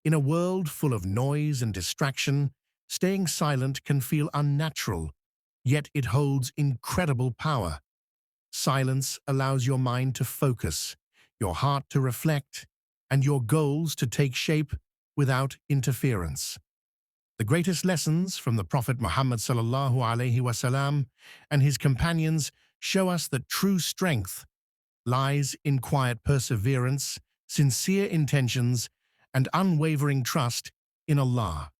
In a world full of noise and distraction, staying silent can feel unnatural, yet it holds incredible power. Silence allows your mind to focus, your heart to reflect, and your goals to take shape without interference. The greatest lessons from the Prophet Muhammad sallallahu alaihi wasallam and his companions show us that true strength lies in quiet perseverance, sincere intentions, and unwavering trust in Allah.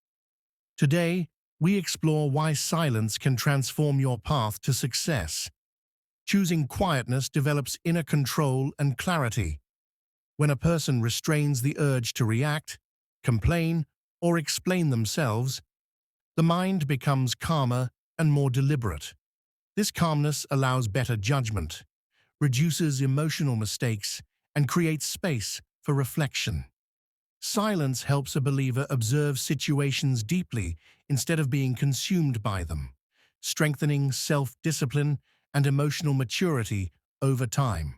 Today, we explore why silence can transform your path to success. Choosing quietness develops inner control and clarity. When a person restrains the urge to react, complain, or explain themselves, the mind becomes calmer and more deliberate. This calmness allows better judgment, reduces emotional mistakes, and creates space for reflection. Silence helps a believer observe situations deeply instead of being consumed by them, strengthening self-discipline and emotional maturity over time.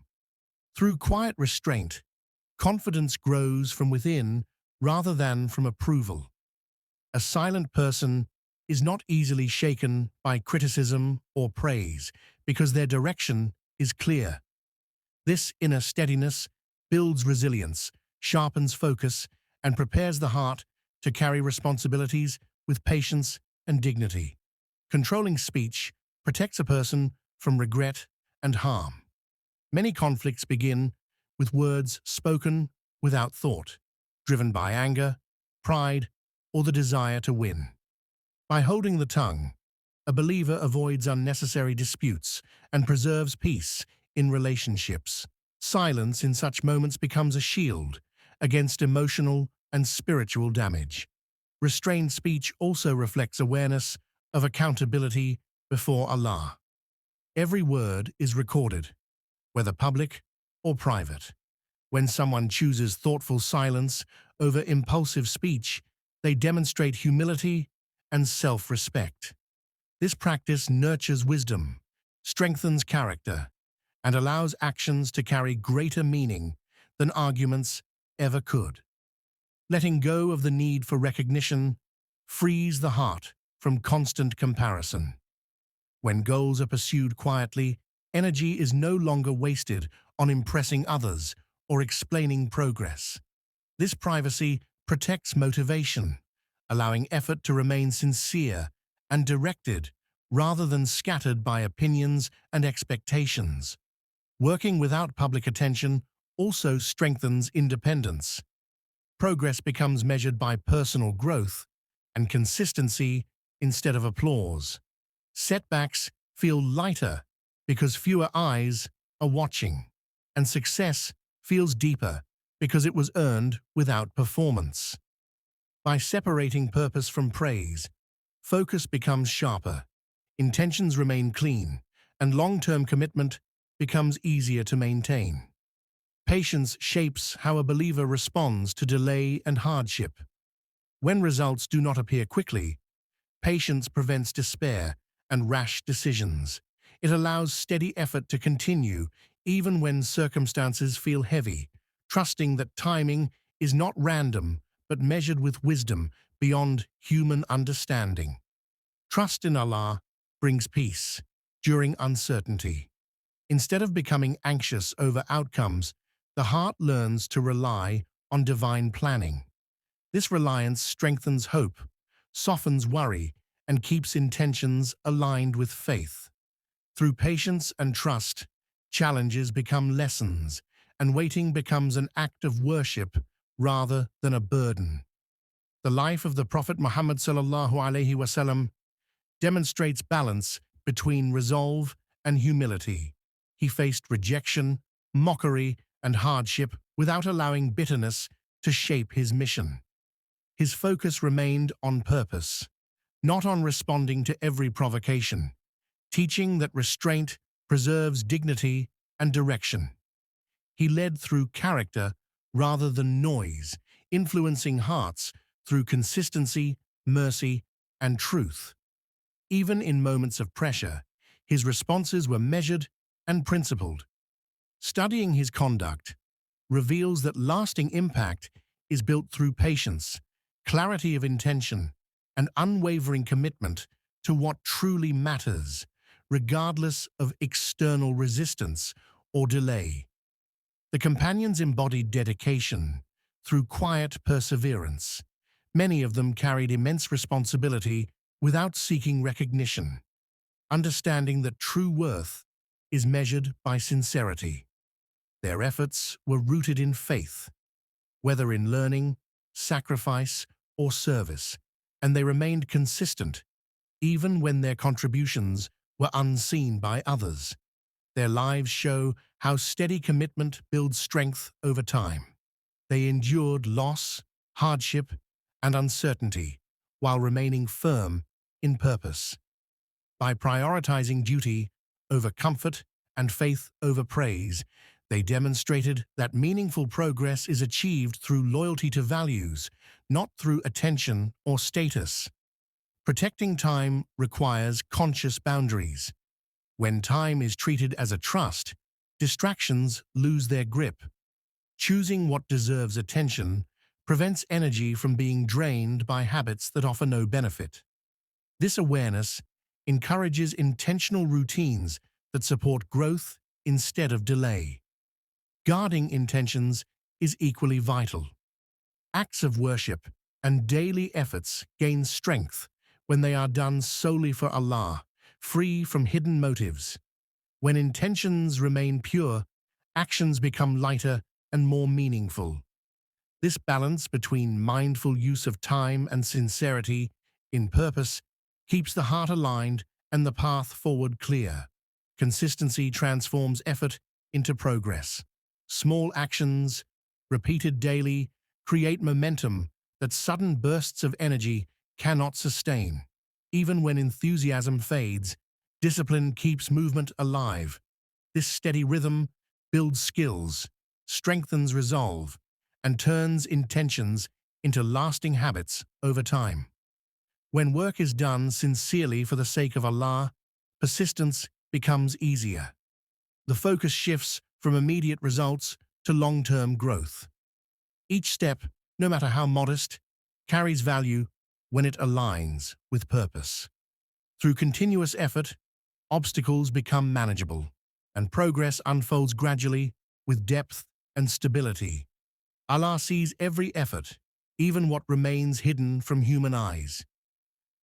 Through quiet restraint, confidence grows from within rather than from approval. A silent person is not easily shaken by criticism or praise because their direction is clear. This inner steadiness builds resilience, sharpens focus, and prepares the heart to carry responsibilities with patience and dignity. Controlling speech protects a person from regret and harm. Many conflicts begin with words spoken without thought, driven by anger, pride, or the desire to win. By holding the tongue, a believer avoids unnecessary disputes and preserves peace in relationships. Silence in such moments becomes a shield against emotional and spiritual damage. Restrained speech also reflects awareness of accountability before Allah. Every word is recorded, whether public or private. When someone chooses thoughtful silence over impulsive speech, they demonstrate humility and self-respect. This practice nurtures wisdom, strengthens character, and allows actions to carry greater meaning than arguments ever could. Letting go of the need for recognition frees the heart from constant comparison. When goals are pursued quietly, energy is no longer wasted on impressing others or explaining progress. This privacy protects motivation, allowing effort to remain sincere and directed rather than scattered by opinions and expectations. Working without public attention also strengthens independence. Progress becomes measured by personal growth and consistency instead of applause. Setbacks feel lighter because fewer eyes are watching, and success feels deeper because it was earned without performance. By separating purpose from praise, focus becomes sharper, intentions remain clean, and long-term commitment becomes easier to maintain. Patience shapes how a believer responds to delay and hardship. When results do not appear quickly, patience prevents despair and rash decisions. It allows steady effort to continue even when circumstances feel heavy, trusting that timing is not random but measured with wisdom beyond human understanding. Trust in Allah brings peace during uncertainty. Instead of becoming anxious over outcomes, the heart learns to rely on divine planning. This reliance strengthens hope, softens worry, and keeps intentions aligned with faith. Through patience and trust, challenges become lessons, and waiting becomes an act of worship rather than a burden. The life of the Prophet Muhammad sallallahu alaihi wasallam demonstrates balance between resolve and humility. He faced rejection, mockery, and hardship without allowing bitterness to shape his mission. His focus remained on purpose, not on responding to every provocation, teaching that restraint preserves dignity and direction. He led through character rather than noise, influencing hearts through consistency, mercy, and truth. Even in moments of pressure, his responses were measured and principled. Studying his conduct reveals that lasting impact is built through patience, clarity of intention, and unwavering commitment to what truly matters, regardless of external resistance or delay. The companions embodied dedication through quiet perseverance. Many of them carried immense responsibility without seeking recognition, understanding that true worth is measured by sincerity. Their efforts were rooted in faith, whether in learning, sacrifice, or service, and they remained consistent even when their contributions were unseen by others. Their lives show how steady commitment builds strength over time. They endured loss, hardship, and uncertainty while remaining firm in purpose. By prioritizing duty over comfort and faith over praise, they demonstrated that meaningful progress is achieved through loyalty to values, not through attention or status. Protecting time requires conscious boundaries. When time is treated as a trust, distractions lose their grip. Choosing what deserves attention prevents energy from being drained by habits that offer no benefit. This awareness encourages intentional routines that support growth instead of delay. Guarding intentions is equally vital. Acts of worship and daily efforts gain strength when they are done solely for Allah, free from hidden motives. When intentions remain pure, actions become lighter and more meaningful. This balance between mindful use of time and sincerity in purpose keeps the heart aligned and the path forward clear. Consistency transforms effort into progress. Small actions, repeated daily, create momentum that sudden bursts of energy cannot sustain. Even when enthusiasm fades, discipline keeps movement alive. This steady rhythm builds skills, strengthens resolve, and turns intentions into lasting habits over time. When work is done sincerely for the sake of Allah, persistence becomes easier. The focus shifts from immediate results to long-term growth. Each step, no matter how modest, carries value when it aligns with purpose. Through continuous effort, obstacles become manageable, and progress unfolds gradually with depth and stability. Allah sees every effort, even what remains hidden from human eyes.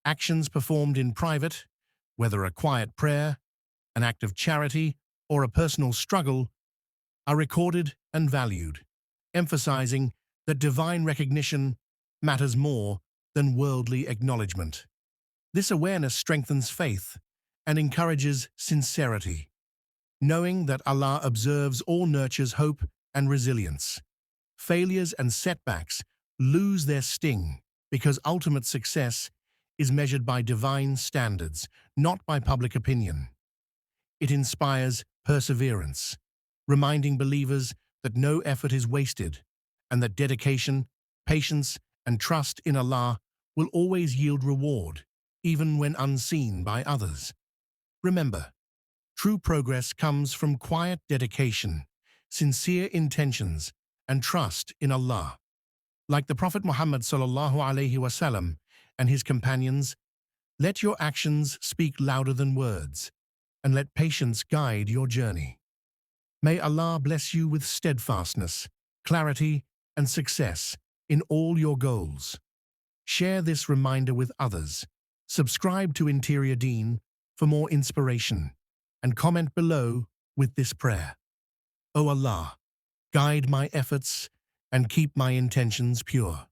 Actions performed in private, whether a quiet prayer, an act of charity, or a personal struggle, are recorded and valued, emphasizing that divine recognition matters more than worldly acknowledgement. This awareness strengthens faith and encourages sincerity. Knowing that Allah observes all nurtures hope and resilience. Failures and setbacks lose their sting because ultimate success is measured by divine standards, not by public opinion. It inspires perseverance, reminding believers that no effort is wasted and that dedication, patience, and trust in Allah will always yield reward, even when unseen by others. Remember, true progress comes from quiet dedication, sincere intentions, and trust in Allah. Like the Prophet Muhammad ﷺ and his companions, let your actions speak louder than words, and let patience guide your journey. May Allah bless you with steadfastness, clarity, and success in all your goals. Share this reminder with others. Subscribe to Interior Deen for more inspiration, and comment below with this prayer. O Allah, guide my efforts and keep my intentions pure.